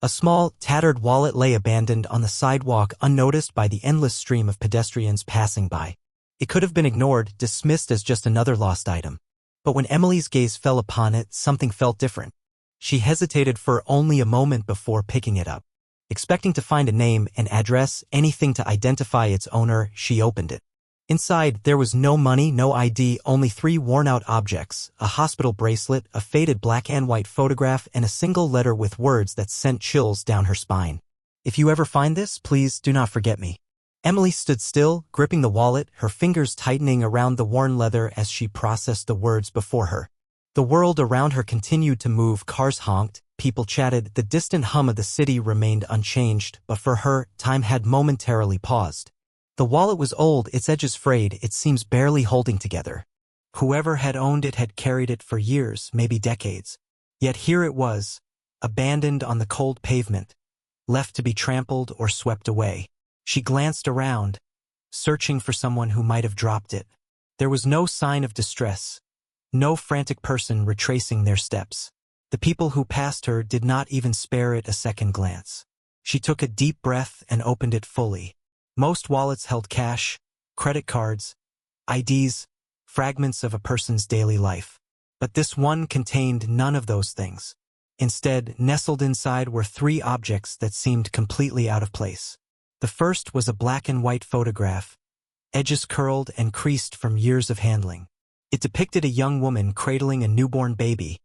A small, tattered wallet lay abandoned on the sidewalk unnoticed by the endless stream of pedestrians passing by. It could have been ignored, dismissed as just another lost item. But when Emily's gaze fell upon it, something felt different. She hesitated for only a moment before picking it up. Expecting to find a name, an address, anything to identify its owner, she opened it. Inside, there was no money, no ID, only 3 worn-out objects, a hospital bracelet, a faded black and white photograph, and a single letter with words that sent chills down her spine. "If you ever find this, please do not forget me." Emily stood still, gripping the wallet, her fingers tightening around the worn leather as she processed the words before her. The world around her continued to move, cars honked, people chatted, the distant hum of the city remained unchanged, but for her, time had momentarily paused. The wallet was old, its edges frayed, its seams barely holding together. Whoever had owned it had carried it for years, maybe decades. Yet here it was, abandoned on the cold pavement, left to be trampled or swept away. She glanced around, searching for someone who might have dropped it. There was no sign of distress, no frantic person retracing their steps. The people who passed her did not even spare it a second glance. She took a deep breath and opened it fully. Most wallets held cash, credit cards, IDs, fragments of a person's daily life. But this one contained none of those things. Instead, nestled inside were 3 objects that seemed completely out of place. The first was a black and white photograph, edges curled and creased from years of handling. It depicted a young woman cradling a newborn baby,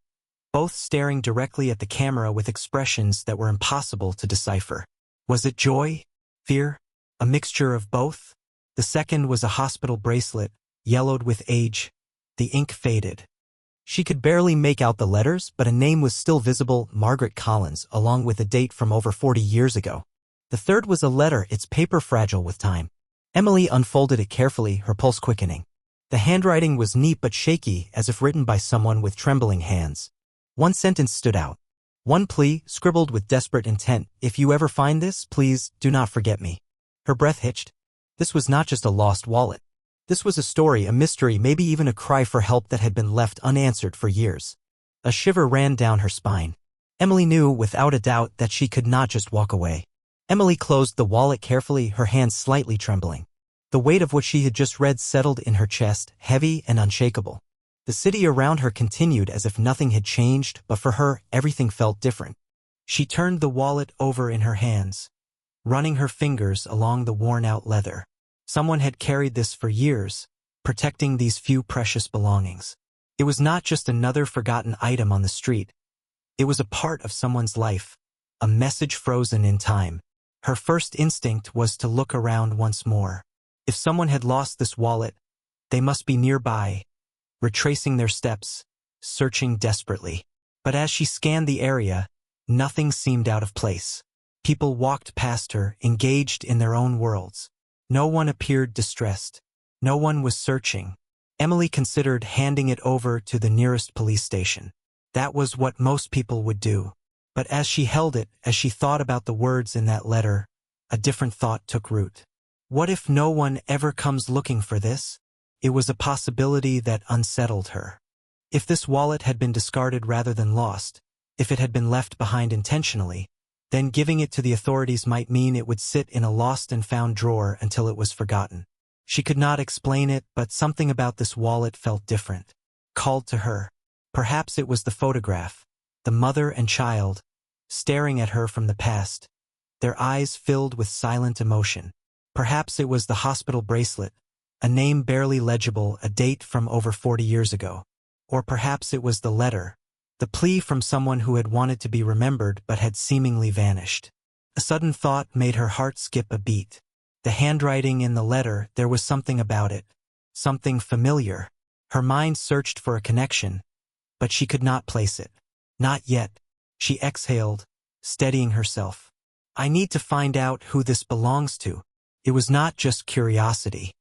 both staring directly at the camera with expressions that were impossible to decipher. Was it joy? Fear? A mixture of both? The second was a hospital bracelet, yellowed with age. The ink faded. She could barely make out the letters, but a name was still visible, Margaret Collins, along with a date from over 40 years ago. The third was a letter, its paper fragile with time. Emily unfolded it carefully, her pulse quickening. The handwriting was neat but shaky, as if written by someone with trembling hands. One sentence stood out. One plea, scribbled with desperate intent: "If you ever find this, please do not forget me." Her breath hitched. This was not just a lost wallet. This was a story, a mystery, maybe even a cry for help that had been left unanswered for years. A shiver ran down her spine. Emily knew, without a doubt, that she could not just walk away. Emily closed the wallet carefully, her hands slightly trembling. The weight of what she had just read settled in her chest, heavy and unshakable. The city around her continued as if nothing had changed, but for her, everything felt different. She turned the wallet over in her hands, running her fingers along the worn-out leather. Someone had carried this for years, protecting these few precious belongings. It was not just another forgotten item on the street. It was a part of someone's life, a message frozen in time. Her first instinct was to look around once more. If someone had lost this wallet, they must be nearby, retracing their steps, searching desperately. But as she scanned the area, nothing seemed out of place. People walked past her, engaged in their own worlds. No one appeared distressed. No one was searching. Emily considered handing it over to the nearest police station. That was what most people would do. But as she held it, as she thought about the words in that letter, a different thought took root. What if no one ever comes looking for this? It was a possibility that unsettled her. If this wallet had been discarded rather than lost, if it had been left behind intentionally, then giving it to the authorities might mean it would sit in a lost and found drawer until it was forgotten. She could not explain it, but something about this wallet felt different, called to her. Perhaps it was the photograph, the mother and child, staring at her from the past, their eyes filled with silent emotion. Perhaps it was the hospital bracelet, a name barely legible, a date from over 40 years ago. Or perhaps it was the letter, the plea from someone who had wanted to be remembered but had seemingly vanished. A sudden thought made her heart skip a beat. The handwriting in the letter, there was something about it, something familiar. Her mind searched for a connection, but she could not place it. Not yet. She exhaled, steadying herself. I need to find out who this belongs to. It was not just curiosity.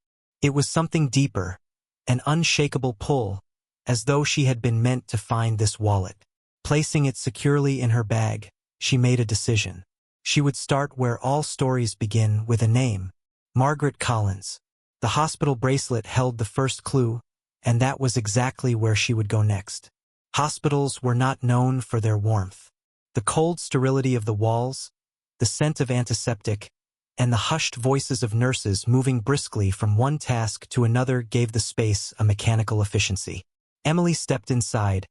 It was something deeper, an unshakable pull, as though she had been meant to find this wallet. Placing it securely in her bag, she made a decision. She would start where all stories begin, with a name. Margaret Collins. The hospital bracelet held the first clue, and that was exactly where she would go next. Hospitals were not known for their warmth. The cold sterility of the walls, the scent of antiseptic, and the hushed voices of nurses moving briskly from one task to another gave the space a mechanical efficiency. Emily stepped inside,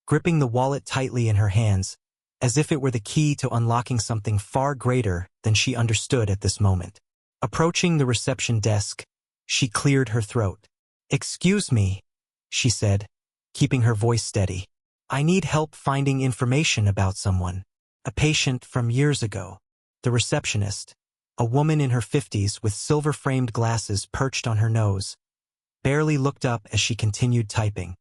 gripping the wallet tightly in her hands, as if it were the key to unlocking something far greater than she understood at this moment. Approaching the reception desk, she cleared her throat. "Excuse me," she said, keeping her voice steady. "I need help finding information about someone. A patient from years ago." The receptionist, a woman in her 50s with silver-framed glasses perched on her nose, barely looked up as she continued typing.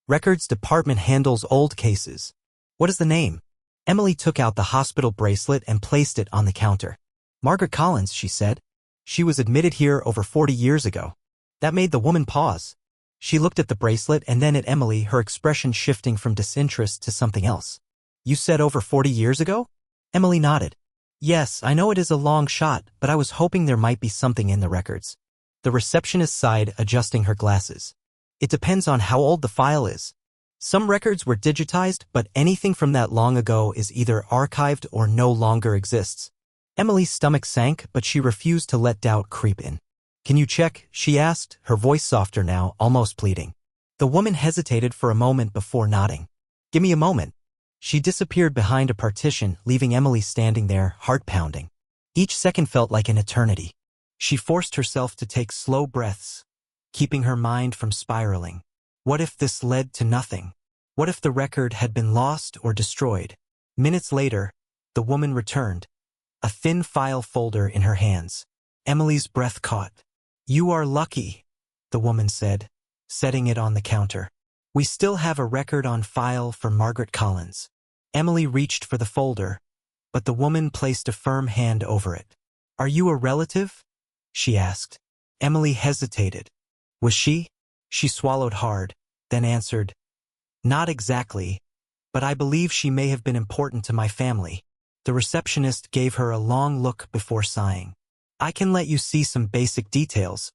"Records department handles old cases. What is the name?" Emily took out the hospital bracelet and placed it on the counter. "Margaret Collins," she said. "She was admitted here over 40 years ago." That made the woman pause. She looked at the bracelet and then at Emily, her expression shifting from disinterest to something else. "You said over 40 years ago?" Emily nodded. "Yes, I know it is a long shot, but I was hoping there might be something in the records." The receptionist sighed, adjusting her glasses. "It depends on how old the file is. Some records were digitized, but anything from that long ago is either archived or no longer exists." Emily's stomach sank, but she refused to let doubt creep in. "Can you check?" she asked, her voice softer now, almost pleading. The woman hesitated for a moment before nodding. "Give me a moment." She disappeared behind a partition, leaving Emily standing there, heart pounding. Each second felt like an eternity. She forced herself to take slow breaths, keeping her mind from spiraling. What if this led to nothing? What if the record had been lost or destroyed? Minutes later, the woman returned, a thin file folder in her hands. Emily's breath caught. "You are lucky," the woman said, setting it on the counter. "We still have a record on file for Margaret Collins." Emily reached for the folder, but the woman placed a firm hand over it. "Are you a relative?" she asked. Emily hesitated. Was she? She swallowed hard, then answered, "Not exactly, but I believe she may have been important to my family." The receptionist gave her a long look before sighing. "I can let you see some basic details,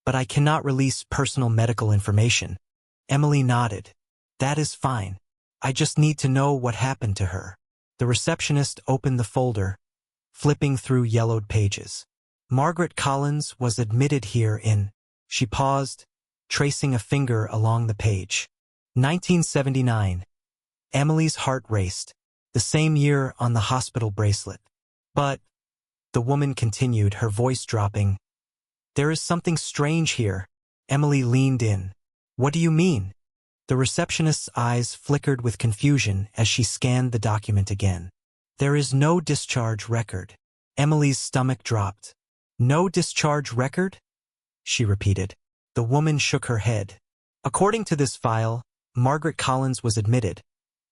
but I cannot release personal medical information." Emily nodded. "That is fine. I just need to know what happened to her." The receptionist opened the folder, flipping through yellowed pages. "Margaret Collins was admitted here in..." She paused, tracing a finger along the page. 1979. Emily's heart raced. The same year on the hospital bracelet. "But," the woman continued, her voice dropping, "there is something strange here." Emily leaned in. "What do you mean?" The receptionist's eyes flickered with confusion as she scanned the document again. "There is no discharge record." Emily's stomach dropped. "No discharge record?" she repeated. The woman shook her head. "According to this file, Margaret Collins was admitted,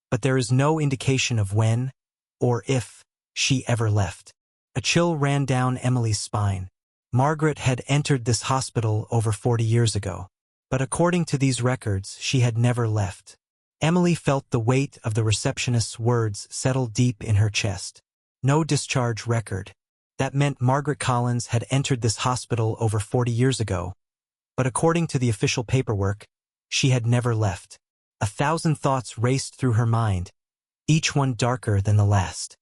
but there is no indication of when, or if, she ever left." A chill ran down Emily's spine. Margaret had entered this hospital over 40 years ago, but according to these records, she had never left. Emily felt the weight of the receptionist's words settle deep in her chest. No discharge record. That meant Margaret Collins had entered this hospital over 40 years ago, but according to the official paperwork, she had never left. 1,000 thoughts raced through her mind, each one darker than the last.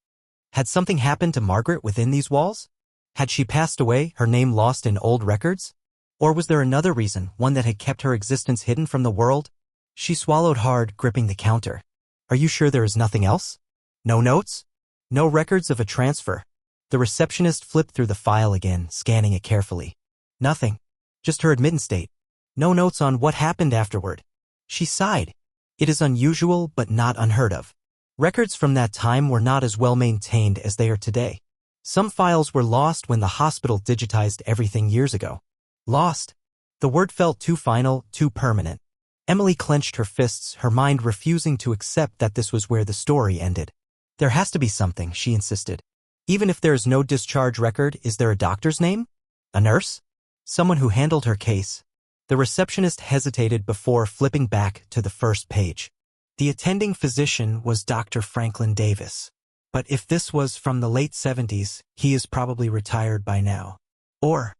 Had something happened to Margaret within these walls? Had she passed away, her name lost in old records? Or was there another reason, one that had kept her existence hidden from the world? She swallowed hard, gripping the counter. "Are you sure there is nothing else? No notes? No records of a transfer?" The receptionist flipped through the file again, scanning it carefully. "Nothing. Just her admittance date. No notes on what happened afterward." She sighed. "It is unusual, but not unheard of. Records from that time were not as well maintained as they are today. Some files were lost when the hospital digitized everything years ago." Lost. The word felt too final, too permanent. Emily clenched her fists, her mind refusing to accept that this was where the story ended. "There has to be something," she insisted. "Even if there is no discharge record, is there a doctor's name? A nurse? Someone who handled her case?" The receptionist hesitated before flipping back to the first page. The attending physician was Dr. Franklin Davis. But if this was from the late 70s, he is probably retired by now. Or,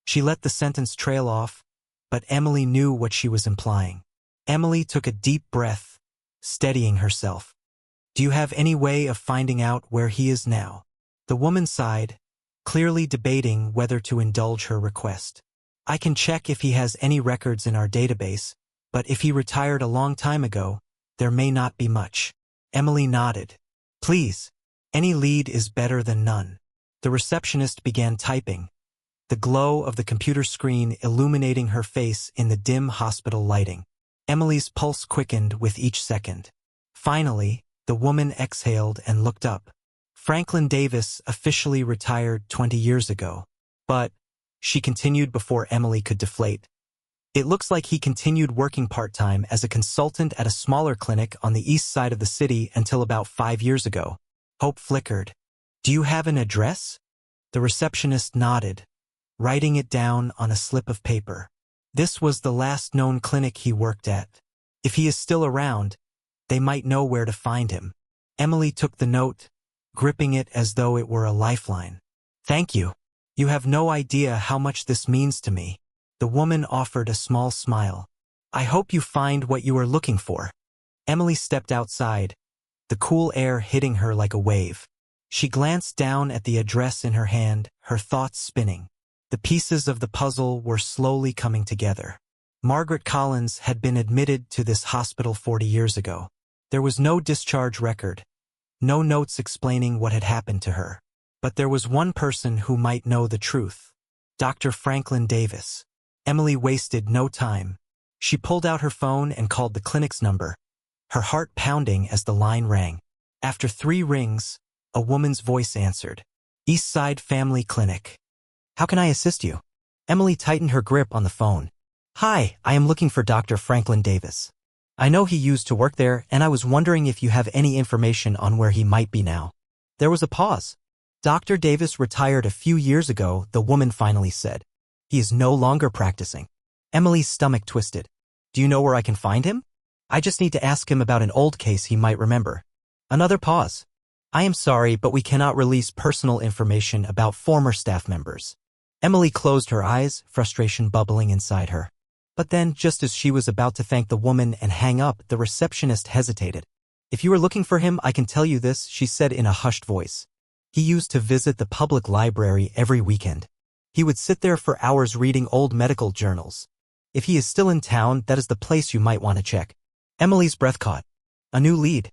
she let the sentence trail off, but Emily knew what she was implying. Emily took a deep breath, steadying herself. Do you have any way of finding out where he is now? The woman sighed, clearly debating whether to indulge her request. I can check if he has any records in our database, but if he retired a long time ago, there may not be much. Emily nodded. Please. Any lead is better than none. The receptionist began typing, the glow of the computer screen illuminating her face in the dim hospital lighting. Emily's pulse quickened with each second. Finally, the woman exhaled and looked up. Franklin Davis officially retired 20 years ago. But, she continued before Emily could deflate, it looks like he continued working part-time as a consultant at a smaller clinic on the east side of the city until about 5 years ago. Hope flickered. Do you have an address? The receptionist nodded, writing it down on a slip of paper. This was the last known clinic he worked at. If he is still around, they might know where to find him. Emily took the note, gripping it as though it were a lifeline. Thank you. You have no idea how much this means to me. The woman offered a small smile. I hope you find what you are looking for. Emily stepped outside, the cool air hitting her like a wave. She glanced down at the address in her hand, her thoughts spinning. The pieces of the puzzle were slowly coming together. Margaret Collins had been admitted to this hospital 40 years ago. There was no discharge record, no notes explaining what had happened to her. But there was one person who might know the truth. Dr. Franklin Davis. Emily wasted no time. She pulled out her phone and called the clinic's number, her heart pounding as the line rang. After 3 rings, a woman's voice answered. Eastside Family Clinic. How can I assist you? Emily tightened her grip on the phone. Hi, I am looking for Dr. Franklin Davis. I know he used to work there, and I was wondering if you have any information on where he might be now. There was a pause. Dr. Davis retired a few years ago, the woman finally said. He is no longer practicing. Emily's stomach twisted. Do you know where I can find him? I just need to ask him about an old case he might remember. Another pause. I am sorry, but we cannot release personal information about former staff members. Emily closed her eyes, frustration bubbling inside her. But then, just as she was about to thank the woman and hang up, the receptionist hesitated. If you are looking for him, I can tell you this, she said in a hushed voice. He used to visit the public library every weekend. He would sit there for hours reading old medical journals. If he is still in town, that is the place you might want to check. Emily's breath caught. A new lead.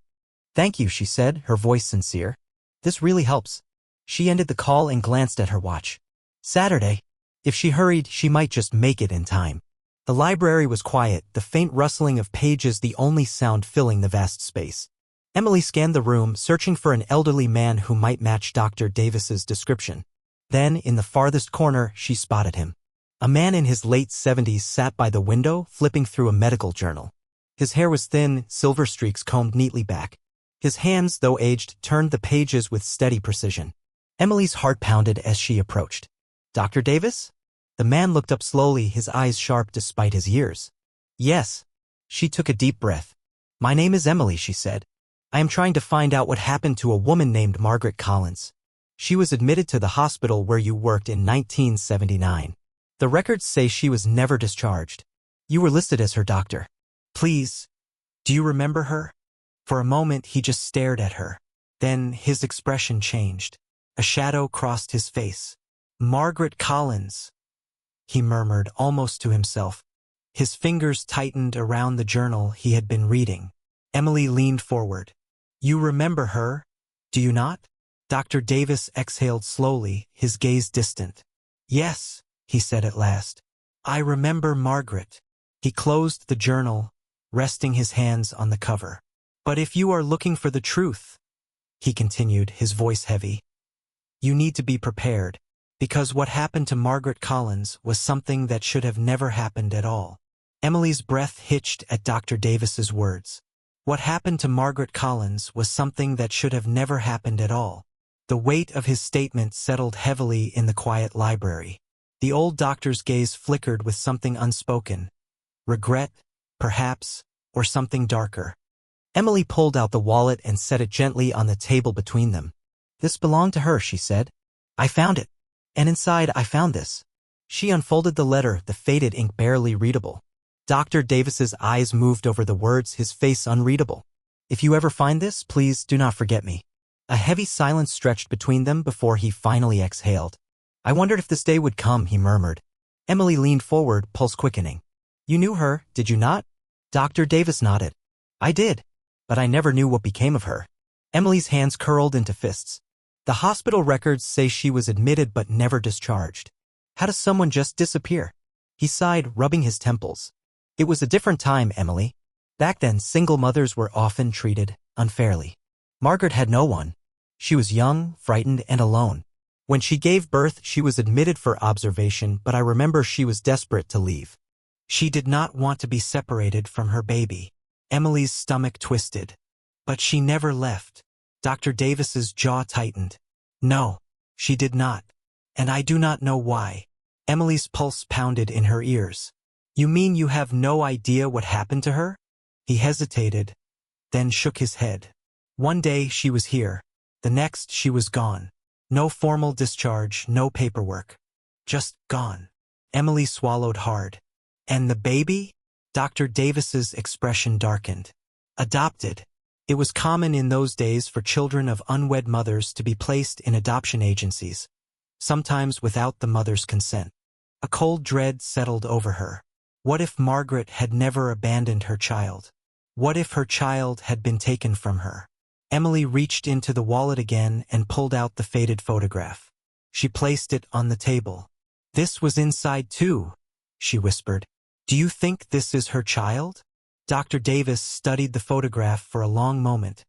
Thank you, she said, her voice sincere. This really helps. She ended the call and glanced at her watch. Saturday. If she hurried, she might just make it in time. The library was quiet, the faint rustling of pages the only sound filling the vast space. Emily scanned the room, searching for an elderly man who might match Dr. Davis's description. Then, in the farthest corner, she spotted him. A man in his late 70s sat by the window, flipping through a medical journal. His hair was thin, silver streaks combed neatly back. His hands, though aged, turned the pages with steady precision. Emily's heart pounded as she approached. Dr. Davis? The man looked up slowly, his eyes sharp despite his years. Yes. She took a deep breath. My name is Emily, she said. I am trying to find out what happened to a woman named Margaret Collins. She was admitted to the hospital where you worked in 1979. The records say she was never discharged. You were listed as her doctor. Please, do you remember her? For a moment, he just stared at her. Then his expression changed. A shadow crossed his face. Margaret Collins, he murmured almost to himself. His fingers tightened around the journal he had been reading. Emily leaned forward. You remember her, do you not? Dr. Davis exhaled slowly, his gaze distant. Yes, he said at last. I remember Margaret. He closed the journal, resting his hands on the cover. But if you are looking for the truth, he continued, his voice heavy, you need to be prepared, because what happened to Margaret Collins was something that should have never happened at all. Emily's breath hitched at Dr. Davis's words. What happened to Margaret Collins was something that should have never happened at all. The weight of his statement settled heavily in the quiet library. The old doctor's gaze flickered with something unspoken. Regret, perhaps, or something darker. Emily pulled out the wallet and set it gently on the table between them. This belonged to her, she said. I found it. And inside I found this. She unfolded the letter, the faded ink barely readable. Dr. Davis's eyes moved over the words, his face unreadable. If you ever find this, please do not forget me. A heavy silence stretched between them before he finally exhaled. I wondered if this day would come, he murmured. Emily leaned forward, pulse quickening. You knew her, did you not? Dr. Davis nodded. I did, but I never knew what became of her. Emily's hands curled into fists. The hospital records say she was admitted but never discharged. How does someone just disappear? He sighed, rubbing his temples. It was a different time, Emily. Back then, single mothers were often treated unfairly. Margaret had no one. She was young, frightened, and alone. When she gave birth, she was admitted for observation, but I remember she was desperate to leave. She did not want to be separated from her baby. Emily's stomach twisted. But she never left. Dr. Davis's jaw tightened. No, she did not. And I do not know why. Emily's pulse pounded in her ears. You mean you have no idea what happened to her? He hesitated, then shook his head. One day she was here. The next she was gone. No formal discharge, no paperwork. Just gone. Emily swallowed hard. And the baby? Dr. Davis's expression darkened. Adopted. It was common in those days for children of unwed mothers to be placed in adoption agencies, sometimes without the mother's consent. A cold dread settled over her. What if Margaret had never abandoned her child? What if her child had been taken from her? Emily reached into the wallet again and pulled out the faded photograph. She placed it on the table. This was inside too, she whispered. Do you think this is her child? Dr. Davis studied the photograph for a long moment,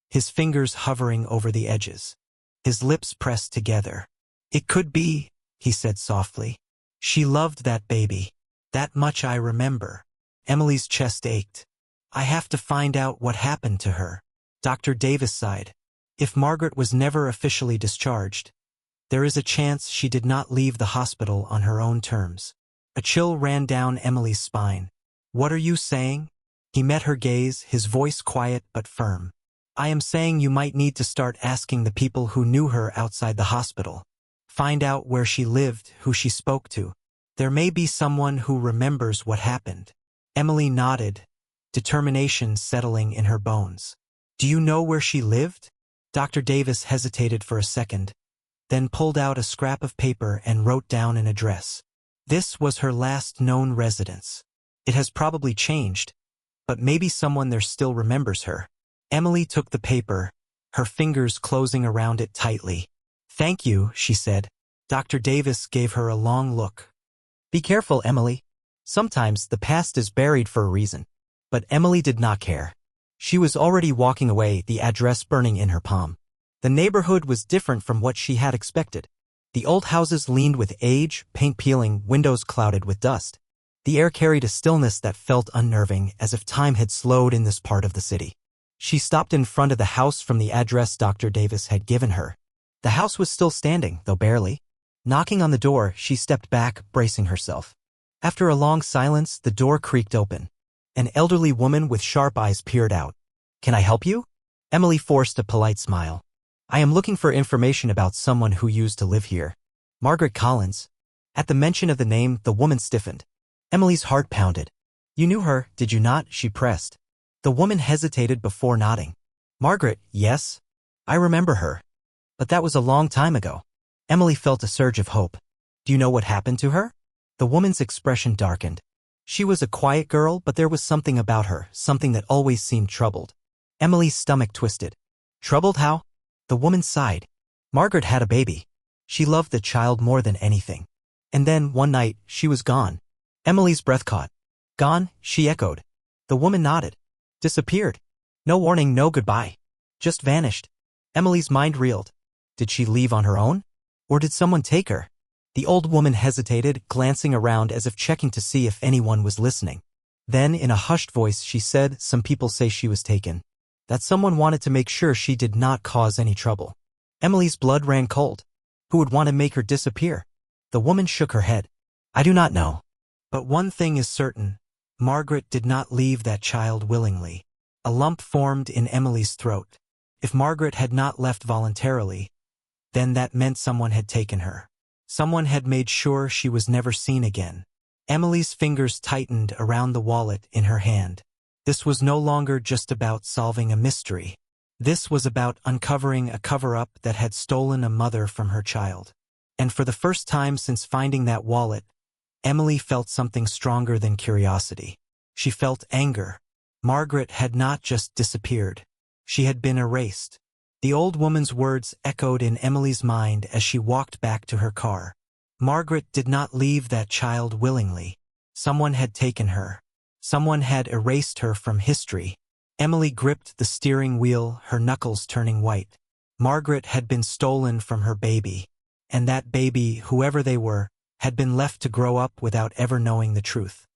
his fingers hovering over the edges. His lips pressed together. It could be, he said softly. She loved that baby. That much I remember. Emily's chest ached. I have to find out what happened to her. Dr. Davis sighed. If Margaret was never officially discharged, there is a chance she did not leave the hospital on her own terms. A chill ran down Emily's spine. What are you saying? He met her gaze, his voice quiet but firm. I am saying you might need to start asking the people who knew her outside the hospital. Find out where she lived, who she spoke to. There may be someone who remembers what happened. Emily nodded, determination settling in her bones. Do you know where she lived? Dr. Davis hesitated for a second, then pulled out a scrap of paper and wrote down an address. This was her last known residence. It has probably changed, but maybe someone there still remembers her. Emily took the paper, her fingers closing around it tightly. Thank you, she said. Dr. Davis gave her a long look. Be careful, Emily. Sometimes the past is buried for a reason. But Emily did not care. She was already walking away, the address burning in her palm. The neighborhood was different from what she had expected. The old houses leaned with age, paint peeling, windows clouded with dust. The air carried a stillness that felt unnerving, as if time had slowed in this part of the city. She stopped in front of the house from the address Dr. Davis had given her. The house was still standing, though barely. Knocking on the door, she stepped back, bracing herself. After a long silence, the door creaked open. An elderly woman with sharp eyes peered out. Can I help you? Emily forced a polite smile. I am looking for information about someone who used to live here. Margaret Collins. At the mention of the name, the woman stiffened. Emily's heart pounded. You knew her, did you not? She pressed. The woman hesitated before nodding. Margaret, yes. I remember her. But that was a long time ago. Emily felt a surge of hope. Do you know what happened to her? The woman's expression darkened. She was a quiet girl, but there was something about her, something that always seemed troubled. Emily's stomach twisted. Troubled how? The woman sighed. Margaret had a baby. She loved the child more than anything. And then, one night, she was gone. Emily's breath caught. Gone, she echoed. The woman nodded. Disappeared. No warning, no goodbye. Just vanished. Emily's mind reeled. Did she leave on her own? Or did someone take her? The old woman hesitated, glancing around as if checking to see if anyone was listening. Then, in a hushed voice, she said, some people say she was taken. That someone wanted to make sure she did not cause any trouble. Emily's blood ran cold. Who would want to make her disappear? The woman shook her head. I do not know. But one thing is certain. Margaret did not leave that child willingly. A lump formed in Emily's throat. If Margaret had not left voluntarily, then that meant someone had taken her. Someone had made sure she was never seen again. Emily's fingers tightened around the wallet in her hand. This was no longer just about solving a mystery. This was about uncovering a cover-up that had stolen a mother from her child. And for the first time since finding that wallet, Emily felt something stronger than curiosity. She felt anger. Margaret had not just disappeared. She had been erased. The old woman's words echoed in Emily's mind as she walked back to her car. Margaret did not leave that child willingly. Someone had taken her. Someone had erased her from history. Emily gripped the steering wheel, her knuckles turning white. Margaret had been stolen from her baby. And that baby, whoever they were, had been left to grow up without ever knowing the truth.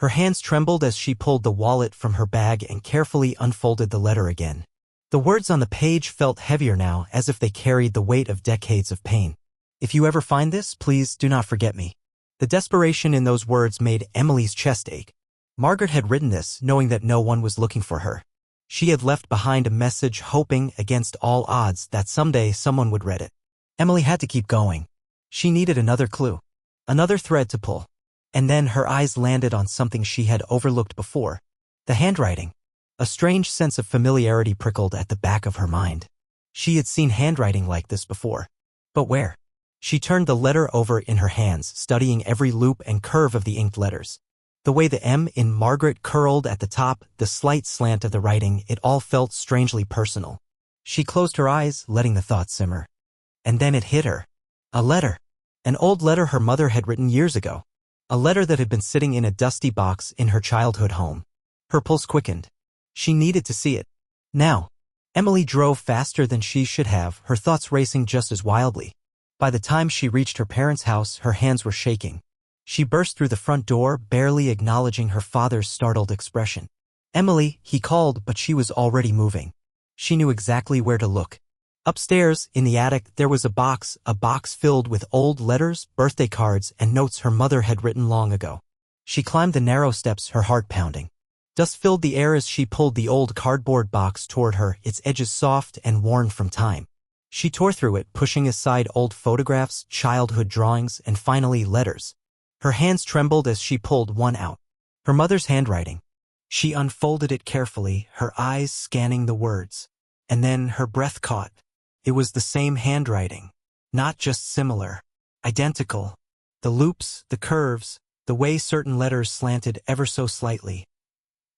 Her hands trembled as she pulled the wallet from her bag and carefully unfolded the letter again. The words on the page felt heavier now, as if they carried the weight of decades of pain. If you ever find this, please do not forget me. The desperation in those words made Emily's chest ache. Margaret had written this, knowing that no one was looking for her. She had left behind a message, hoping against all odds that someday someone would read it. Emily had to keep going. She needed another clue, another thread to pull. And then her eyes landed on something she had overlooked before. The handwriting. A strange sense of familiarity prickled at the back of her mind. She had seen handwriting like this before. But where? She turned the letter over in her hands, studying every loop and curve of the inked letters. The way the M in Margaret curled at the top, the slight slant of the writing, it all felt strangely personal. She closed her eyes, letting the thought simmer. And then it hit her. A letter. An old letter her mother had written years ago. A letter that had been sitting in a dusty box in her childhood home. Her pulse quickened. She needed to see it. Now. Emily drove faster than she should have, her thoughts racing just as wildly. By the time she reached her parents' house, her hands were shaking. She burst through the front door, barely acknowledging her father's startled expression. Emily, he called, but she was already moving. She knew exactly where to look. Upstairs, in the attic, there was a box filled with old letters, birthday cards, and notes her mother had written long ago. She climbed the narrow steps, her heart pounding. Dust filled the air as she pulled the old cardboard box toward her, its edges soft and worn from time. She tore through it, pushing aside old photographs, childhood drawings, and finally letters. Her hands trembled as she pulled one out. Her mother's handwriting. She unfolded it carefully, her eyes scanning the words. And then her breath caught. It was the same handwriting. Not just similar. Identical. The loops, the curves, the way certain letters slanted ever so slightly.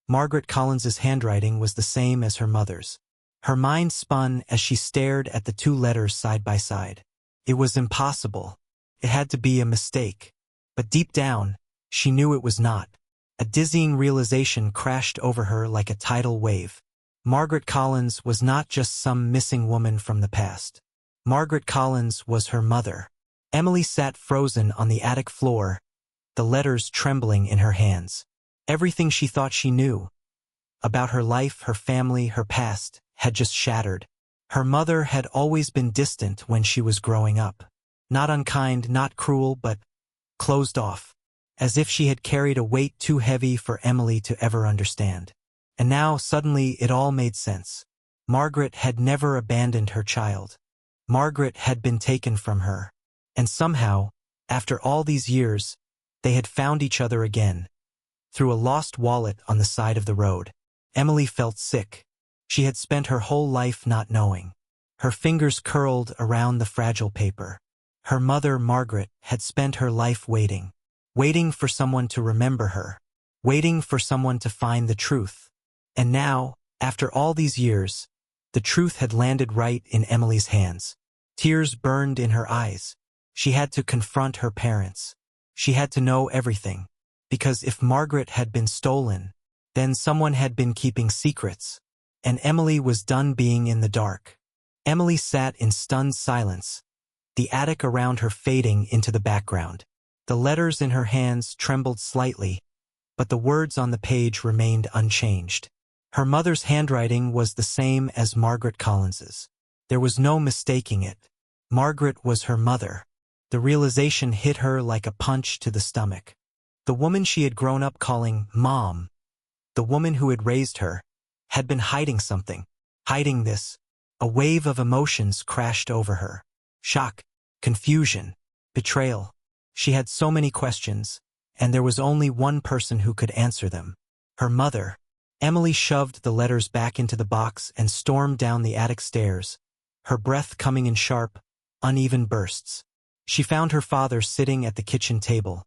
Margaret Collins's handwriting was the same as her mother's. Her mind spun as she stared at the two letters side by side. It was impossible. It had to be a mistake. But deep down, she knew it was not. A dizzying realization crashed over her like a tidal wave. Margaret Collins was not just some missing woman from the past. Margaret Collins was her mother. Emily sat frozen on the attic floor, the letters trembling in her hands. Everything she thought she knew about her life, her family, her past, had just shattered. Her mother had always been distant when she was growing up. Not unkind, not cruel, but closed off, as if she had carried a weight too heavy for Emily to ever understand. And now, suddenly, it all made sense. Margaret had never abandoned her child. Margaret had been taken from her. And somehow, after all these years, they had found each other again. Through a lost wallet on the side of the road. Emily felt sick. She had spent her whole life not knowing. Her fingers curled around the fragile paper. Her mother, Margaret, had spent her life waiting. Waiting for someone to remember her. Waiting for someone to find the truth. And now, after all these years, the truth had landed right in Emily's hands. Tears burned in her eyes. She had to confront her parents. She had to know everything. Because if Margaret had been stolen, then someone had been keeping secrets. And Emily was done being in the dark. Emily sat in stunned silence, the attic around her fading into the background. The letters in her hands trembled slightly, but the words on the page remained unchanged. Her mother's handwriting was the same as Margaret Collins's. There was no mistaking it. Margaret was her mother. The realization hit her like a punch to the stomach. The woman she had grown up calling Mom, the woman who had raised her, had been hiding something. Hiding this. A wave of emotions crashed over her. Shock, confusion, betrayal. She had so many questions, and there was only one person who could answer them. Her mother. Emily shoved the letters back into the box and stormed down the attic stairs, her breath coming in sharp, uneven bursts. She found her father sitting at the kitchen table,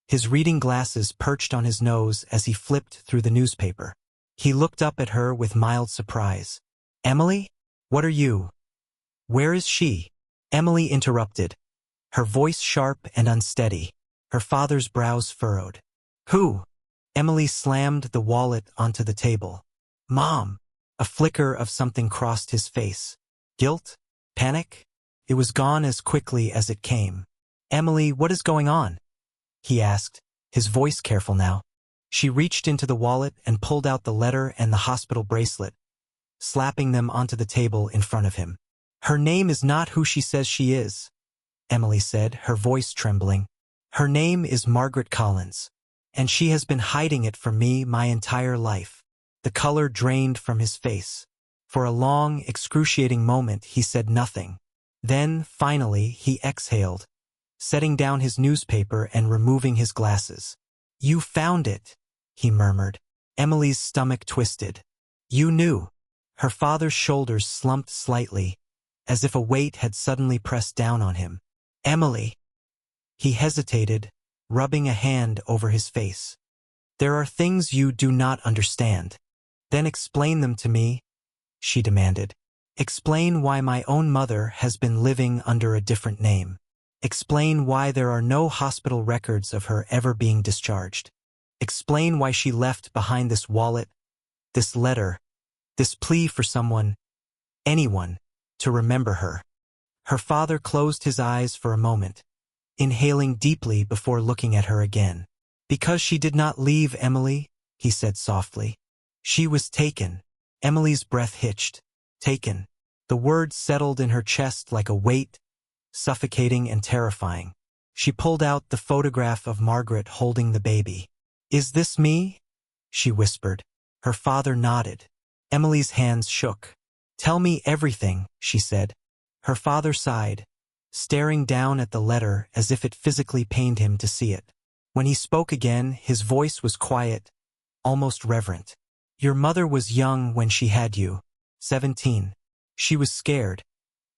his reading glasses perched on his nose as he flipped through the newspaper. He looked up at her with mild surprise. "Emily? What are you? Where is she?" Emily interrupted, her voice sharp and unsteady, her father's brows furrowed. "Who?" Emily slammed the wallet onto the table. "Mom." A flicker of something crossed his face. Guilt? Panic? It was gone as quickly as it came. "Emily, what is going on?" he asked, his voice careful now. She reached into the wallet and pulled out the letter and the hospital bracelet, slapping them onto the table in front of him. "Her name is not who she says she is," Emily said, her voice trembling. "Her name is Margaret Collins, and she has been hiding it from me my entire life." The color drained from his face. For a long, excruciating moment he said nothing. Then, finally, he exhaled, setting down his newspaper and removing his glasses. "You found it," he murmured. Emily's stomach twisted. "You knew." Her father's shoulders slumped slightly, as if a weight had suddenly pressed down on him. "Emily." He hesitated, rubbing a hand over his face. "There are things you do not understand." "Then explain them to me," she demanded. "Explain why my own mother has been living under a different name. Explain why there are no hospital records of her ever being discharged. Explain why she left behind this wallet, this letter, this plea for someone, anyone, to remember her." Her father closed his eyes for a moment, inhaling deeply before looking at her again. "Because she did not leave, Emily," he said softly. "She was taken." Emily's breath hitched. Taken. The word settled in her chest like a weight, suffocating and terrifying. She pulled out the photograph of Margaret holding the baby. "Is this me?" she whispered. Her father nodded. Emily's hands shook. "Tell me everything," she said. Her father sighed, staring down at the letter as if it physically pained him to see it. When he spoke again, his voice was quiet, almost reverent. "Your mother was young when she had you, 17. She was scared,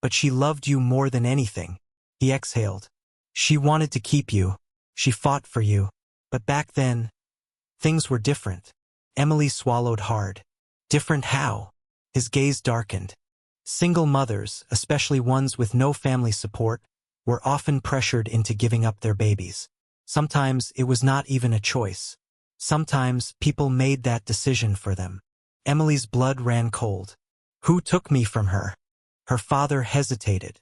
but she loved you more than anything." He exhaled. "She wanted to keep you. She fought for you. But back then, things were different." Emily swallowed hard. "Different how?" His gaze darkened. Single mothers, especially ones with no family support, were often pressured into giving up their babies. Sometimes it was not even a choice. Sometimes people made that decision for them. Emily's blood ran cold. "Who took me from her?" Her father hesitated.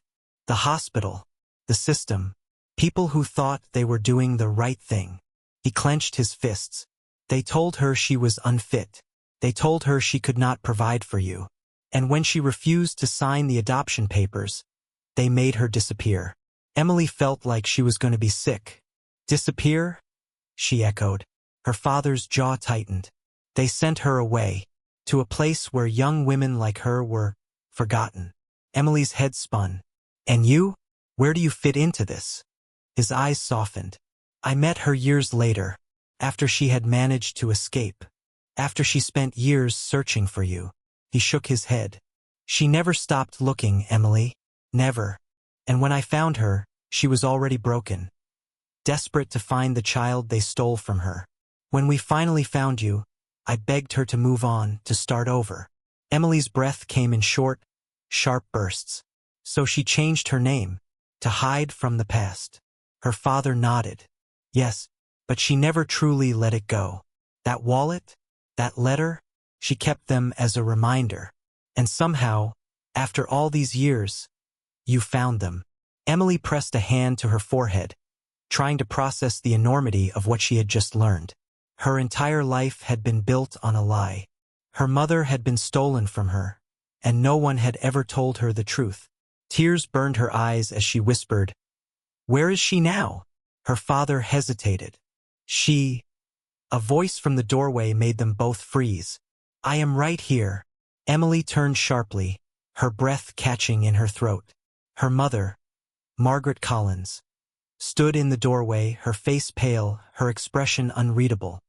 "The hospital, the system, people who thought they were doing the right thing." He clenched his fists. "They told her she was unfit. They told her she could not provide for you. And when she refused to sign the adoption papers, they made her disappear." Emily felt like she was going to be sick. "Disappear?" she echoed. Her father's jaw tightened. "They sent her away, to a place where young women like her were forgotten." Emily's head spun. "And you? Where do you fit into this?" His eyes softened. "I met her years later, after she had managed to escape. After she spent years searching for you." He shook his head. "She never stopped looking, Emily. Never. And when I found her, she was already broken, desperate to find the child they stole from her. When we finally found you, I begged her to move on, to start over." Emily's breath came in short, sharp bursts. "So she changed her name, to hide from the past." Her father nodded. "Yes, but she never truly let it go. That wallet, that letter, she kept them as a reminder. And somehow, after all these years, you found them." Emily pressed a hand to her forehead, trying to process the enormity of what she had just learned. Her entire life had been built on a lie. Her mother had been stolen from her, and no one had ever told her the truth. Tears burned her eyes as she whispered, "Where is she now?" Her father hesitated. "She—" A voice from the doorway made them both freeze. "I am right here." Emily turned sharply, her breath catching in her throat. Her mother, Margaret Collins, stood in the doorway, her face pale, her expression unreadable.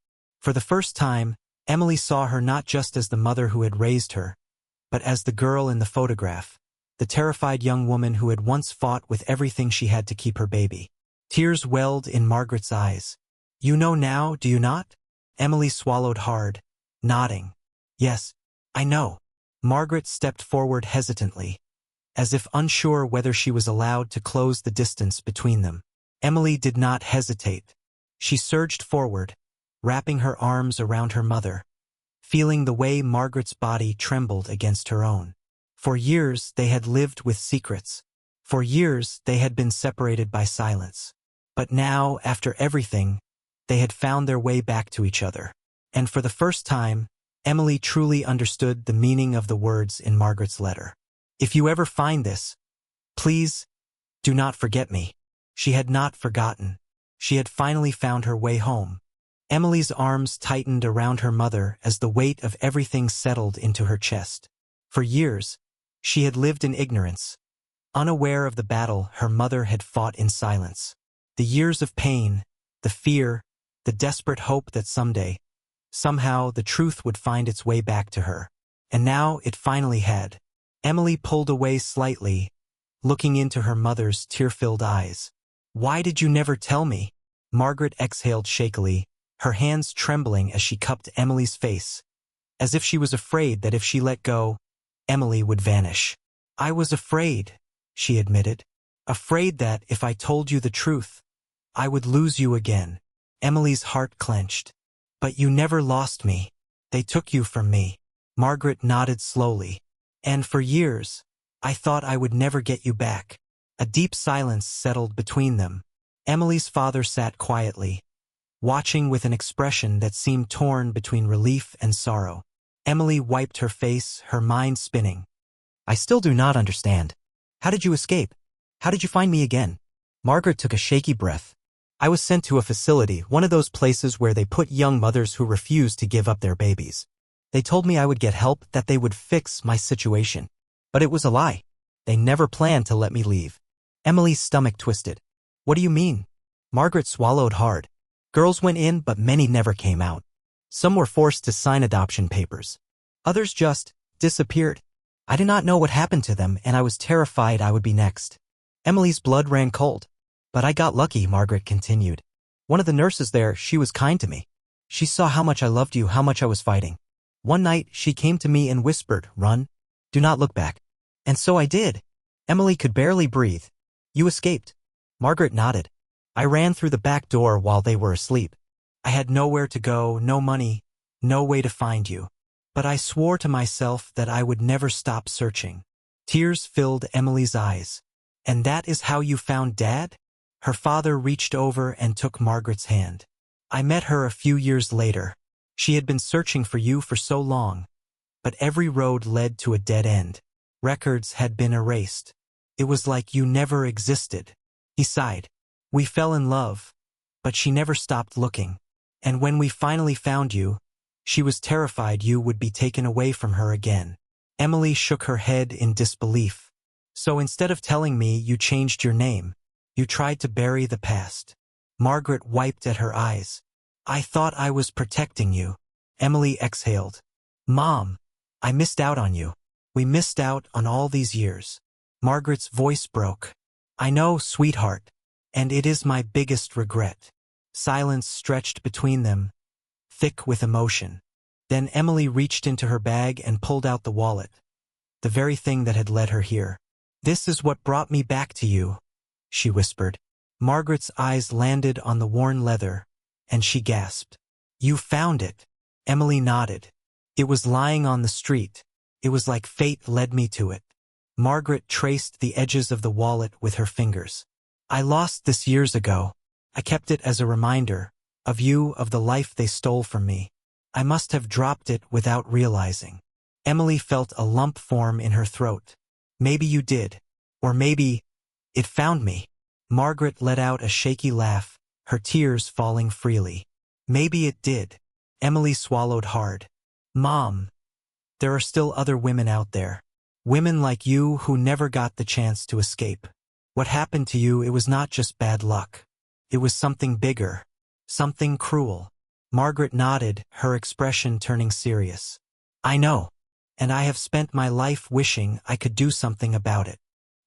For the first time, Emily saw her not just as the mother who had raised her, but as the girl in the photograph, the terrified young woman who had once fought with everything she had to keep her baby. Tears welled in Margaret's eyes. "You know now, do you not?" Emily swallowed hard, nodding. "Yes, I know." Margaret stepped forward hesitantly, as if unsure whether she was allowed to close the distance between them. Emily did not hesitate. She surged forward, wrapping her arms around her mother, feeling the way Margaret's body trembled against her own. For years they had lived with secrets. For years they had been separated by silence. But now, after everything, they had found their way back to each other. And for the first time, Emily truly understood the meaning of the words in Margaret's letter. "If you ever find this, please, do not forget me." She had not forgotten. She had finally found her way home. Emily's arms tightened around her mother as the weight of everything settled into her chest. For years, she had lived in ignorance, unaware of the battle her mother had fought in silence. The years of pain, the fear, the desperate hope that someday, somehow, the truth would find its way back to her. And now it finally had. Emily pulled away slightly, looking into her mother's tear-filled eyes. "Why did you never tell me?" Margaret exhaled shakily, her hands trembling as she cupped Emily's face, as if she was afraid that if she let go, Emily would vanish. "I was afraid," she admitted. "Afraid that if I told you the truth, I would lose you again." Emily's heart clenched. "But you never lost me. They took you from me." Margaret nodded slowly. "And for years, I thought I would never get you back." A deep silence settled between them. Emily's father sat quietly, watching with an expression that seemed torn between relief and sorrow. Emily wiped her face, her mind spinning. "I still do not understand. How did you escape? How did you find me again?" Margaret took a shaky breath. "I was sent to a facility, one of those places where they put young mothers who refuse to give up their babies. They told me I would get help, that they would fix my situation. But it was a lie. They never planned to let me leave." Emily's stomach twisted. "What do you mean?" Margaret swallowed hard. "Girls went in, but many never came out. Some were forced to sign adoption papers. Others just disappeared. I did not know what happened to them, and I was terrified I would be next." Emily's blood ran cold. "But I got lucky," Margaret continued. "One of the nurses there, she was kind to me. She saw how much I loved you, how much I was fighting. One night, she came to me and whispered, 'Run. Do not look back.' And so I did." Emily could barely breathe. "You escaped?" Margaret nodded. "I ran through the back door while they were asleep. I had nowhere to go, no money, no way to find you. But I swore to myself that I would never stop searching." Tears filled Emily's eyes. "And that is how you found Dad?" Her father reached over and took Margaret's hand. "I met her a few years later. She had been searching for you for so long, but every road led to a dead end. Records had been erased. It was like you never existed." He sighed. "We fell in love, but she never stopped looking. And when we finally found you, she was terrified you would be taken away from her again." Emily shook her head in disbelief. "So instead of telling me you changed your name, you tried to bury the past." Margaret wiped at her eyes. "I thought I was protecting you." Emily exhaled. "Mom, I missed out on you. We missed out on all these years." Margaret's voice broke. "I know, sweetheart, and it is my biggest regret." Silence stretched between them, thick with emotion. Then Emily reached into her bag and pulled out the wallet, the very thing that had led her here. "This is what brought me back to you," she whispered. Margaret's eyes landed on the worn leather, and she gasped. "You found it?" Emily nodded. "It was lying on the street. It was like fate led me to it." Margaret traced the edges of the wallet with her fingers. "I lost this years ago. I kept it as a reminder of you, of the life they stole from me. I must have dropped it without realizing." Emily felt a lump form in her throat. "Maybe you did. Or maybe it found me." Margaret let out a shaky laugh, her tears falling freely. "Maybe it did." Emily swallowed hard. "Mom, there are still other women out there. Women like you who never got the chance to escape. What happened to you, it was not just bad luck. It was something bigger, something cruel." Margaret nodded, her expression turning serious. I know. And I have spent my life wishing I could do something about it.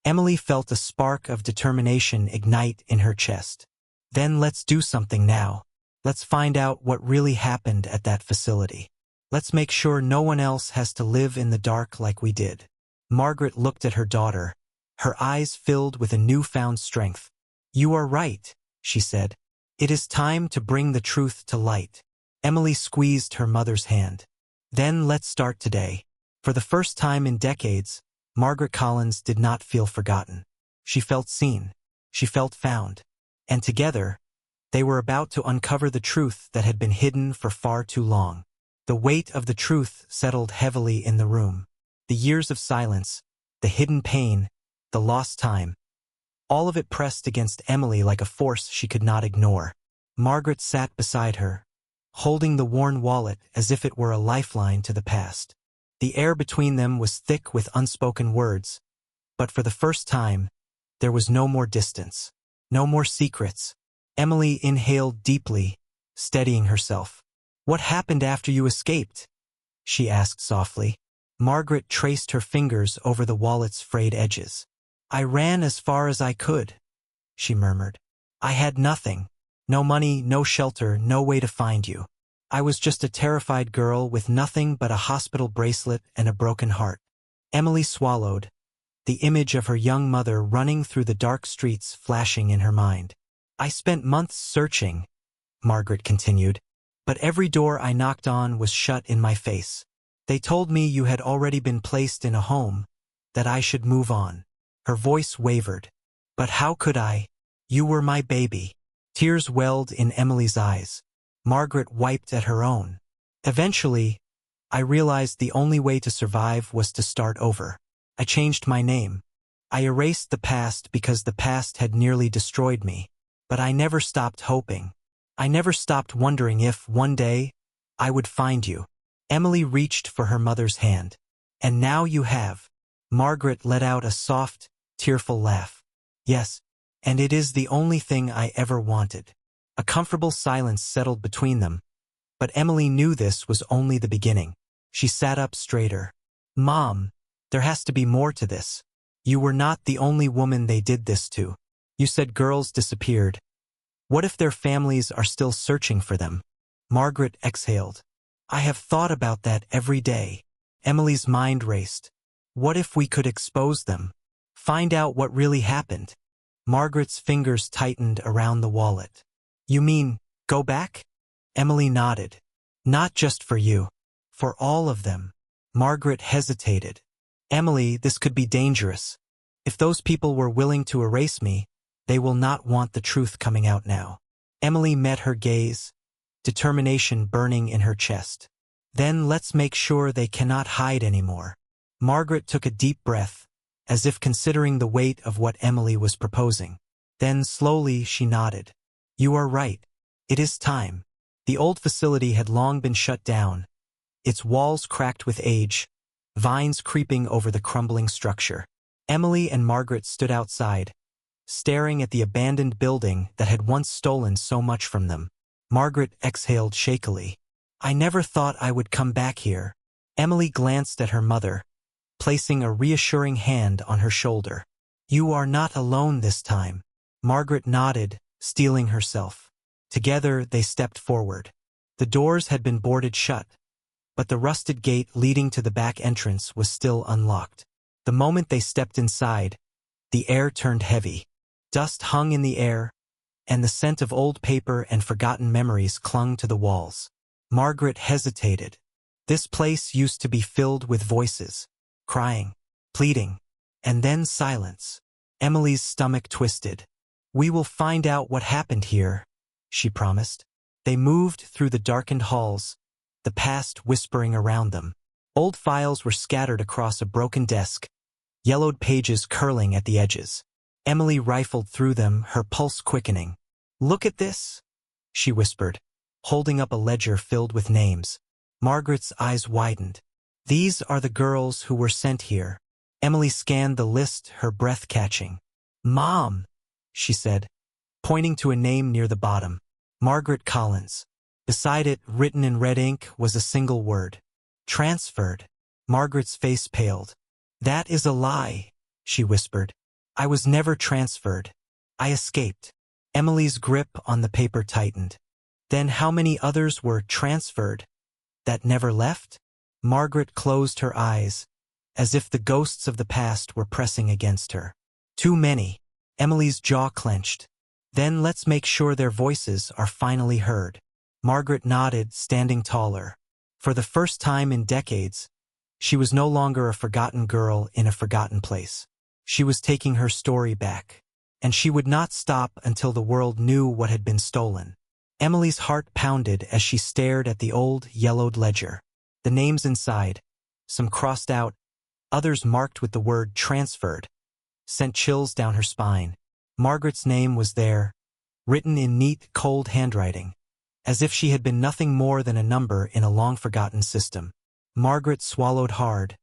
Emily felt a spark of determination ignite in her chest. Then let's do something now. Let's find out what really happened at that facility. Let's make sure no one else has to live in the dark like we did. Margaret looked at her daughter, her eyes filled with a newfound strength. You are right, she said. It is time to bring the truth to light. Emily squeezed her mother's hand. Then let's start today. For the first time in decades, Margaret Collins did not feel forgotten. She felt seen. She felt found. And together, they were about to uncover the truth that had been hidden for far too long. The weight of the truth settled heavily in the room. The years of silence, the hidden pain, the lost time, all of it pressed against Emily like a force she could not ignore. Margaret sat beside her, holding the worn wallet as if it were a lifeline to the past. The air between them was thick with unspoken words, but for the first time, there was no more distance, no more secrets. Emily inhaled deeply, steadying herself. What happened after you escaped? She asked softly. Margaret traced her fingers over the wallet's frayed edges. I ran as far as I could, she murmured. I had nothing. No money, no shelter, no way to find you. I was just a terrified girl with nothing but a hospital bracelet and a broken heart. Emily swallowed, the image of her young mother running through the dark streets flashing in her mind. I spent months searching, Margaret continued, but every door I knocked on was shut in my face. They told me you had already been placed in a home, that I should move on. Her voice wavered. But how could I? You were my baby. Tears welled in Emily's eyes. Margaret wiped at her own. Eventually, I realized the only way to survive was to start over. I changed my name. I erased the past because the past had nearly destroyed me. But I never stopped hoping. I never stopped wondering if, one day, I would find you. Emily reached for her mother's hand. And now you have. Margaret let out a soft, tearful laugh. Yes, and it is the only thing I ever wanted. A comfortable silence settled between them, but Emily knew this was only the beginning. She sat up straighter. Mom, there has to be more to this. You were not the only woman they did this to. You said girls disappeared. What if their families are still searching for them? Margaret exhaled. I have thought about that every day. Emily's mind raced. What if we could expose them? Find out what really happened? Margaret's fingers tightened around the wallet. You mean, go back? Emily nodded. Not just for you. For all of them. Margaret hesitated. Emily, this could be dangerous. If those people were willing to erase me, they will not want the truth coming out now. Emily met her gaze, determination burning in her chest. Then let's make sure they cannot hide anymore. Margaret took a deep breath, as if considering the weight of what Emily was proposing. Then slowly she nodded. You are right. It is time. The old facility had long been shut down, its walls cracked with age, vines creeping over the crumbling structure. Emily and Margaret stood outside, staring at the abandoned building that had once stolen so much from them. Margaret exhaled shakily. I never thought I would come back here. Emily glanced at her mother, placing a reassuring hand on her shoulder. You are not alone this time. Margaret nodded, steeling herself. Together they stepped forward. The doors had been boarded shut, but the rusted gate leading to the back entrance was still unlocked. The moment they stepped inside, the air turned heavy. Dust hung in the air, and the scent of old paper and forgotten memories clung to the walls. Margaret hesitated. This place used to be filled with voices, crying, pleading, and then silence. Emily's stomach twisted. We will find out what happened here, she promised. They moved through the darkened halls, the past whispering around them. Old files were scattered across a broken desk, yellowed pages curling at the edges. Emily rifled through them, her pulse quickening. Look at this, she whispered, holding up a ledger filled with names. Margaret's eyes widened. These are the girls who were sent here. Emily scanned the list, her breath catching. Mom, she said, pointing to a name near the bottom. Margaret Collins. Beside it, written in red ink, was a single word. Transferred. Margaret's face paled. That is a lie, she whispered. I was never transferred. I escaped. Emily's grip on the paper tightened. Then how many others were transferred? That never left? Margaret closed her eyes, as if the ghosts of the past were pressing against her. Too many. Emily's jaw clenched. Then let's make sure their voices are finally heard. Margaret nodded, standing taller. For the first time in decades, she was no longer a forgotten girl in a forgotten place. She was taking her story back. And she would not stop until the world knew what had been stolen. Emily's heart pounded as she stared at the old, yellowed ledger. The names inside, some crossed out, others marked with the word transferred, sent chills down her spine. Margaret's name was there, written in neat, cold handwriting, as if she had been nothing more than a number in a long-forgotten system. Margaret swallowed hard,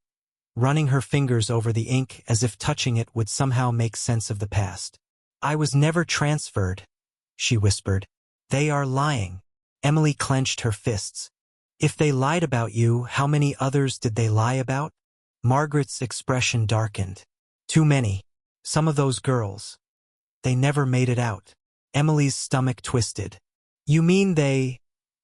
running her fingers over the ink as if touching it would somehow make sense of the past. I was never transferred, she whispered. They are lying. Emily clenched her fists. If they lied about you, how many others did they lie about? Margaret's expression darkened. Too many. Some of those girls. They never made it out. Emily's stomach twisted. You mean they…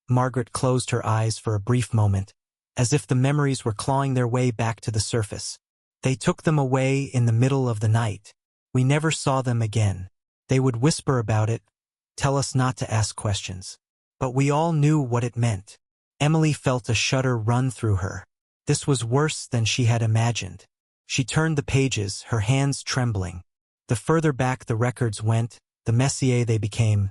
Margaret closed her eyes for a brief moment, as if the memories were clawing their way back to the surface. They took them away in the middle of the night. We never saw them again. They would whisper about it, tell us not to ask questions. But we all knew what it meant. Emily felt a shudder run through her. This was worse than she had imagined. She turned the pages, her hands trembling. The further back the records went, the messier they became.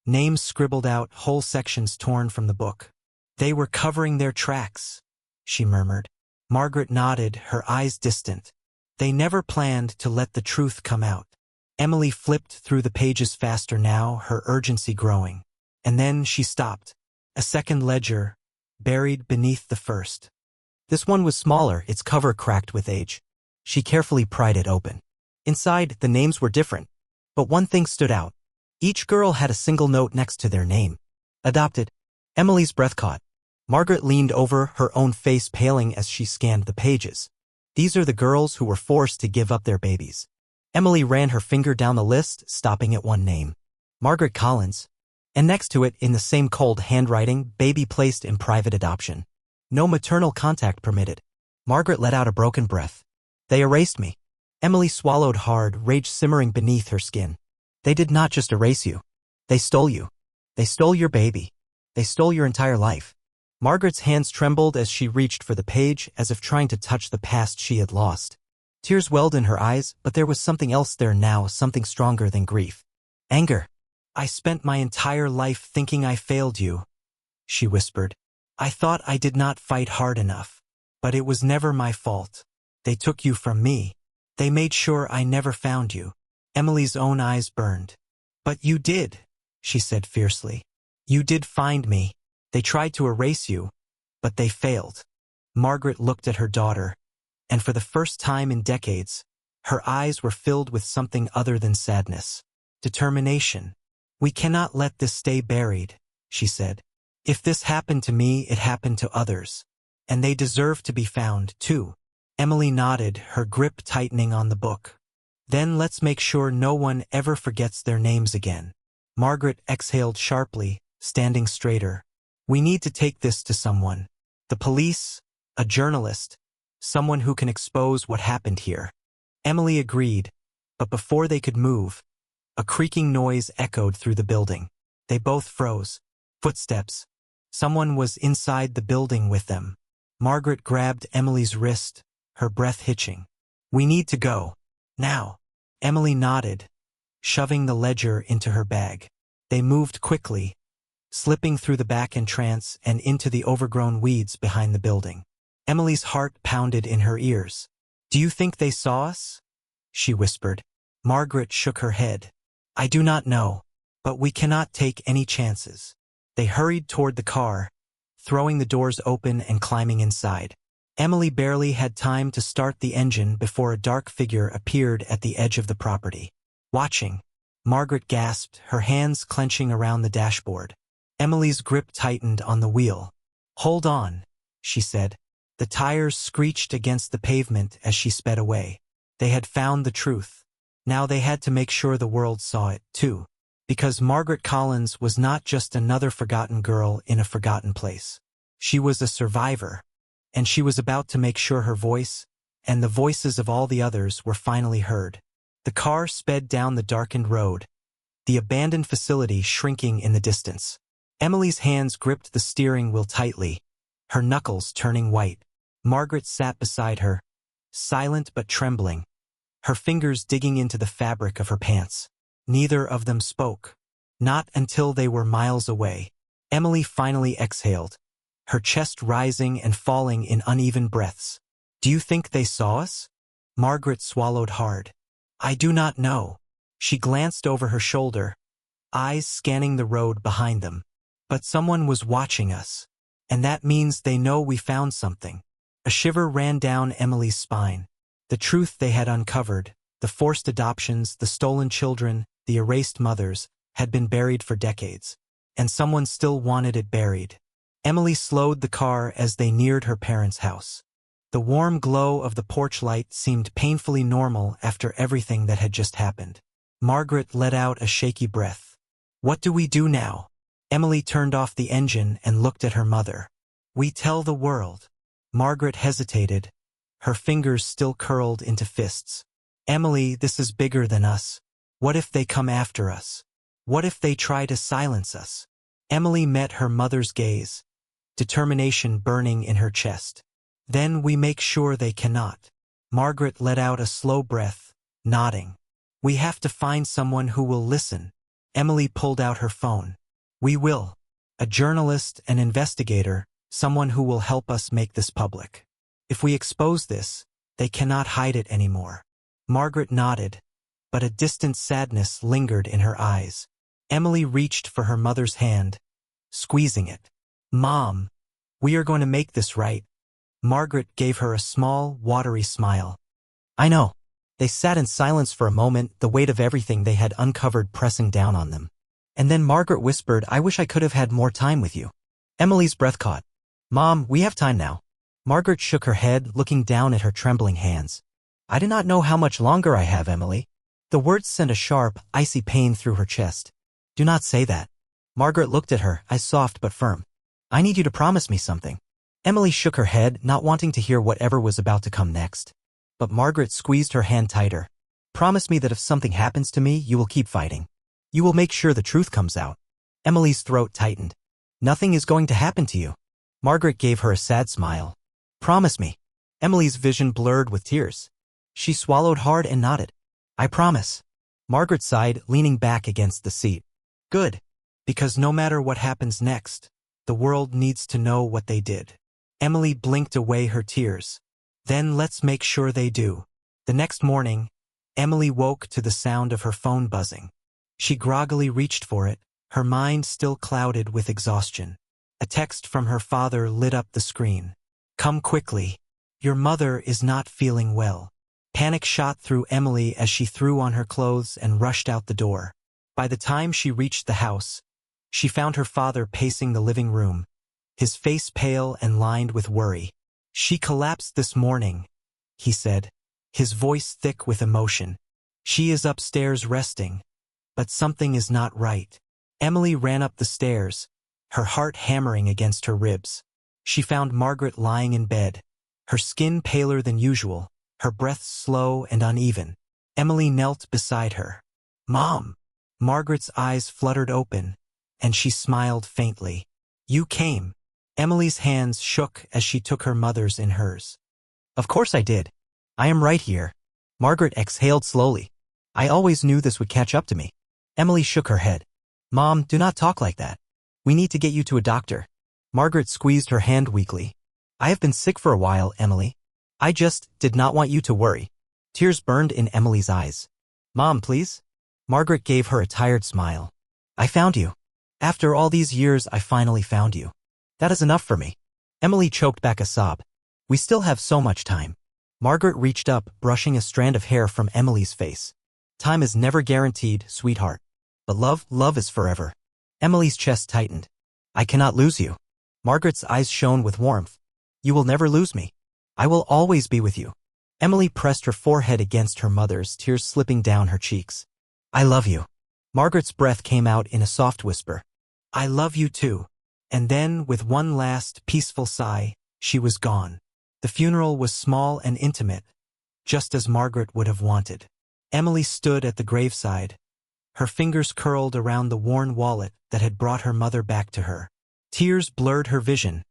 Names scribbled out, whole sections torn from the book. They were covering their tracks, she murmured. Margaret nodded, her eyes distant. They never planned to let the truth come out. Emily flipped through the pages faster now, her urgency growing. And then she stopped. A second ledger, buried beneath the first. This one was smaller, its cover cracked with age. She carefully pried it open. Inside, the names were different. But one thing stood out. Each girl had a single note next to their name. Adopted. Emily's breath caught. Margaret leaned over, her own face paling as she scanned the pages. These are the girls who were forced to give up their babies. Emily ran her finger down the list, stopping at one name. Margaret Collins. And next to it, in the same cold handwriting, baby placed in private adoption. No maternal contact permitted. Margaret let out a broken breath. They erased me. Emily swallowed hard, rage simmering beneath her skin. They did not just erase you. They stole you. They stole your baby. They stole your entire life. Margaret's hands trembled as she reached for the page, as if trying to touch the past she had lost. Tears welled in her eyes, but there was something else there now, something stronger than grief. Anger. I spent my entire life thinking I failed you, she whispered. I thought I did not fight hard enough. But it was never my fault. They took you from me. They made sure I never found you. Emily's own eyes burned. But you did, she said fiercely. You did find me. They tried to erase you, but they failed. Margaret looked at her daughter, and for the first time in decades, her eyes were filled with something other than sadness. Determination. We cannot let this stay buried, she said. If this happened to me, it happened to others. And they deserve to be found, too. Emily nodded, her grip tightening on the book. Then let's make sure no one ever forgets their names again. Margaret exhaled sharply, standing straighter. We need to take this to someone. The police, a journalist, someone who can expose what happened here. Emily agreed, but before they could move, a creaking noise echoed through the building. They both froze. Footsteps. Someone was inside the building with them. Margaret grabbed Emily's wrist, her breath hitching. We need to go. Now. Emily nodded, shoving the ledger into her bag. They moved quickly, slipping through the back entrance and into the overgrown weeds behind the building. Emily's heart pounded in her ears. Do you think they saw us? She whispered. Margaret shook her head. I do not know, but we cannot take any chances. They hurried toward the car, throwing the doors open and climbing inside. Emily barely had time to start the engine before a dark figure appeared at the edge of the property. Watching, Margaret gasped, her hands clenching around the dashboard. Emily's grip tightened on the wheel. "Hold on," she said. The tires screeched against the pavement as she sped away. They had found the truth. Now they had to make sure the world saw it, too. Because Margaret Collins was not just another forgotten girl in a forgotten place. She was a survivor. And she was about to make sure her voice, and the voices of all the others, were finally heard. The car sped down the darkened road, the abandoned facility shrinking in the distance. Emily's hands gripped the steering wheel tightly, her knuckles turning white. Margaret sat beside her, silent but trembling, her fingers digging into the fabric of her pants. Neither of them spoke. Not until they were miles away. Emily finally exhaled, her chest rising and falling in uneven breaths. "Do you think they saw us?" Margaret swallowed hard. "I do not know." She glanced over her shoulder, eyes scanning the road behind them. "But someone was watching us. And that means they know we found something." A shiver ran down Emily's spine. The truth they had uncovered, the forced adoptions, the stolen children, the erased mothers, had been buried for decades. And someone still wanted it buried. Emily slowed the car as they neared her parents' house. The warm glow of the porch light seemed painfully normal after everything that had just happened. Margaret let out a shaky breath. "What do we do now?" Emily turned off the engine and looked at her mother. "We tell the world." Margaret hesitated, her fingers still curled into fists. "Emily, this is bigger than us. What if they come after us? What if they try to silence us?" Emily met her mother's gaze, determination burning in her chest. "Then we make sure they cannot." Margaret let out a slow breath, nodding. "We have to find someone who will listen." Emily pulled out her phone. "We will. A journalist, an investigator, someone who will help us make this public. If we expose this, they cannot hide it anymore." Margaret nodded, but a distant sadness lingered in her eyes. Emily reached for her mother's hand, squeezing it. "Mom, we are going to make this right." Margaret gave her a small, watery smile. "I know." They sat in silence for a moment, the weight of everything they had uncovered pressing down on them. And then Margaret whispered, "I wish I could have had more time with you." Emily's breath caught. "Mom, we have time now." Margaret shook her head, looking down at her trembling hands. "I do not know how much longer I have, Emily." The words sent a sharp, icy pain through her chest. "Do not say that." Margaret looked at her, eyes soft but firm. "I need you to promise me something." Emily shook her head, not wanting to hear whatever was about to come next. But Margaret squeezed her hand tighter. "Promise me that if something happens to me, you will keep fighting. You will make sure the truth comes out." Emily's throat tightened. "Nothing is going to happen to you." Margaret gave her a sad smile. "Promise me." Emily's vision blurred with tears. She swallowed hard and nodded. "I promise." Margaret sighed, leaning back against the seat. "Good. Because no matter what happens next, the world needs to know what they did." Emily blinked away her tears. "Then let's make sure they do." The next morning, Emily woke to the sound of her phone buzzing. She groggily reached for it, her mind still clouded with exhaustion. A text from her father lit up the screen. "Come quickly. Your mother is not feeling well." Panic shot through Emily as she threw on her clothes and rushed out the door. By the time she reached the house, she found her father pacing the living room, his face pale and lined with worry. "She collapsed this morning," he said, his voice thick with emotion. "She is upstairs resting, but something is not right." Emily ran up the stairs, her heart hammering against her ribs. She found Margaret lying in bed, her skin paler than usual, her breath slow and uneven. Emily knelt beside her. "Mom!" Margaret's eyes fluttered open, and she smiled faintly. "You came." Emily's hands shook as she took her mother's in hers. "Of course I did. I am right here." Margaret exhaled slowly. "I always knew this would catch up to me." Emily shook her head. "Mom, do not talk like that. We need to get you to a doctor." Margaret squeezed her hand weakly. "I have been sick for a while, Emily. I just did not want you to worry." Tears burned in Emily's eyes. "Mom, please?" Margaret gave her a tired smile. "I found you. After all these years, I finally found you. That is enough for me." Emily choked back a sob. "We still have so much time." Margaret reached up, brushing a strand of hair from Emily's face. "Time is never guaranteed, sweetheart. But love is forever." Emily's chest tightened. I cannot lose you. Margaret's eyes shone with warmth. You will never lose me. I will always be with you. Emily pressed her forehead against her mother's, tears slipping down her cheeks. I love you. Margaret's breath came out in a soft whisper. I love you too. And then, with one last, peaceful sigh, she was gone. The funeral was small and intimate, just as Margaret would have wanted. Emily stood at the graveside, her fingers curled around the worn wallet that had brought her mother back to her. Tears blurred her vision,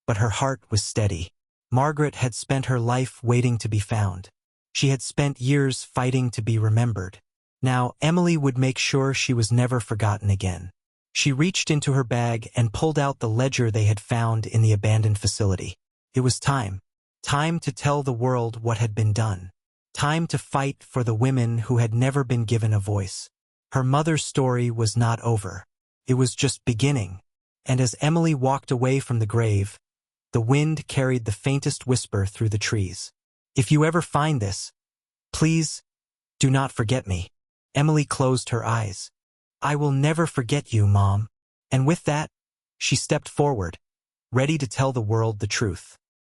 but her heart was steady. Margaret had spent her life waiting to be found. She had spent years fighting to be remembered. Now, Emily would make sure she was never forgotten again. She reached into her bag and pulled out the ledger they had found in the abandoned facility. It was time. Time to tell the world what had been done. Time to fight for the women who had never been given a voice. Her mother's story was not over. It was just beginning. And as Emily walked away from the grave, the wind carried the faintest whisper through the trees. If you ever find this, please do not forget me. Emily closed her eyes. I will never forget you, Mom. And with that, she stepped forward, ready to tell the world the truth.